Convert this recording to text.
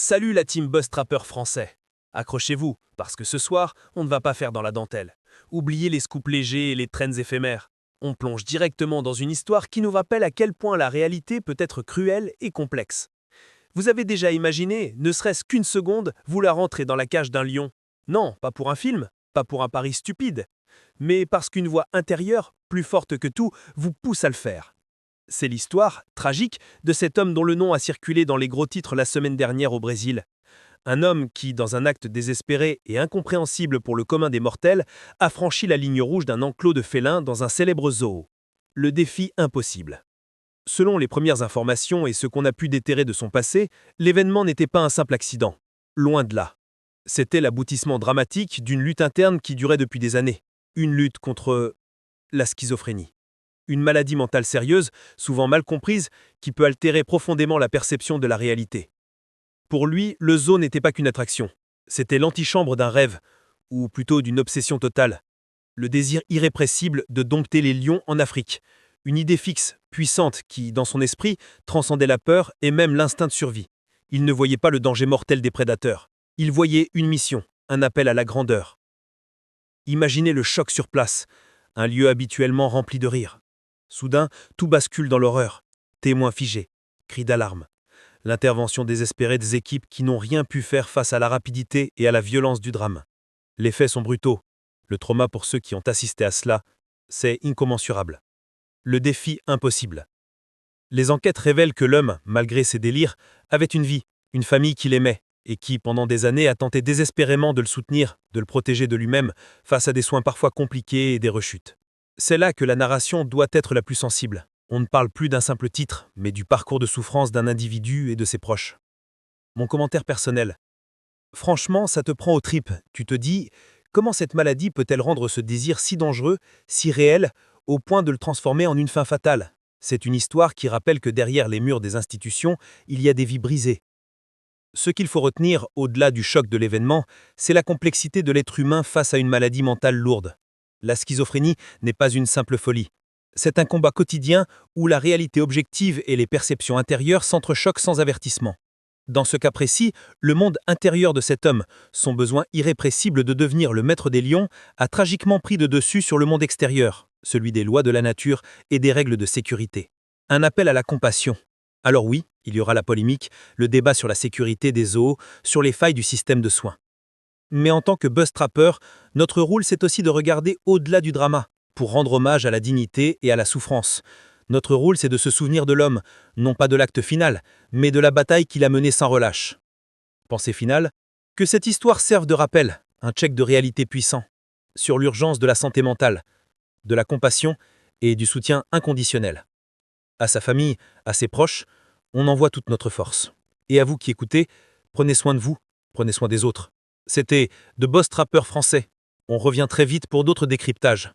Salut la team Buzz Trapper français. Accrochez-vous, parce que ce soir, on ne va pas faire dans la dentelle. Oubliez les scoops légers et les trends éphémères. On plonge directement dans une histoire qui nous rappelle à quel point la réalité peut être cruelle et complexe. Vous avez déjà imaginé, ne serait-ce qu'une seconde, vouloir rentrer dans la cage d'un lion? Non, pas pour un film, pas pour un pari stupide, mais parce qu'une voix intérieure, plus forte que tout, vous pousse à le faire. C'est l'histoire, tragique, de cet homme dont le nom a circulé dans les gros titres la semaine dernière au Brésil. Un homme qui, dans un acte désespéré et incompréhensible pour le commun des mortels, a franchi la ligne rouge d'un enclos de félins dans un célèbre zoo. Le défi impossible. Selon les premières informations et ce qu'on a pu déterrer de son passé, l'événement n'était pas un simple accident. Loin de là. C'était l'aboutissement dramatique d'une lutte interne qui durait depuis des années. Une lutte contre la schizophrénie. Une maladie mentale sérieuse, souvent mal comprise, qui peut altérer profondément la perception de la réalité. Pour lui, le zoo n'était pas qu'une attraction. C'était l'antichambre d'un rêve, ou plutôt d'une obsession totale. Le désir irrépressible de dompter les lions en Afrique. Une idée fixe, puissante, qui, dans son esprit, transcendait la peur et même l'instinct de survie. Il ne voyait pas le danger mortel des prédateurs. Il voyait une mission, un appel à la grandeur. Imaginez le choc sur place, un lieu habituellement rempli de rire. Soudain, tout bascule dans l'horreur. Témoins figés, cris d'alarme. L'intervention désespérée des équipes qui n'ont rien pu faire face à la rapidité et à la violence du drame. Les faits sont brutaux. Le trauma pour ceux qui ont assisté à cela, c'est incommensurable. Le défi impossible. Les enquêtes révèlent que l'homme, malgré ses délires, avait une vie, une famille qu'il aimait, et qui, pendant des années, a tenté désespérément de le soutenir, de le protéger de lui-même, face à des soins parfois compliqués et des rechutes. C'est là que la narration doit être la plus sensible. On ne parle plus d'un simple titre, mais du parcours de souffrance d'un individu et de ses proches. Mon commentaire personnel. Franchement, ça te prend aux tripes. Tu te dis, comment cette maladie peut-elle rendre ce désir si dangereux, si réel, au point de le transformer en une fin fatale? C'est une histoire qui rappelle que derrière les murs des institutions, il y a des vies brisées. Ce qu'il faut retenir, au-delà du choc de l'événement, c'est la complexité de l'être humain face à une maladie mentale lourde. La schizophrénie n'est pas une simple folie. C'est un combat quotidien où la réalité objective et les perceptions intérieures s'entrechoquent sans avertissement. Dans ce cas précis, le monde intérieur de cet homme, son besoin irrépressible de devenir le maître des lions, a tragiquement pris de dessus sur le monde extérieur, celui des lois de la nature et des règles de sécurité. Un appel à la compassion. Alors oui, il y aura la polémique, le débat sur la sécurité des zoos, sur les failles du système de soins. Mais en tant que Buzz Trapper, notre rôle c'est aussi de regarder au-delà du drama, pour rendre hommage à la dignité et à la souffrance. Notre rôle c'est de se souvenir de l'homme, non pas de l'acte final, mais de la bataille qu'il a menée sans relâche. Pensée finale, que cette histoire serve de rappel, un check de réalité puissant, sur l'urgence de la santé mentale, de la compassion et du soutien inconditionnel. À sa famille, à ses proches, on envoie toute notre force. Et à vous qui écoutez, prenez soin de vous, prenez soin des autres. C'était The Buzz Trapper français. On revient très vite pour d'autres décryptages.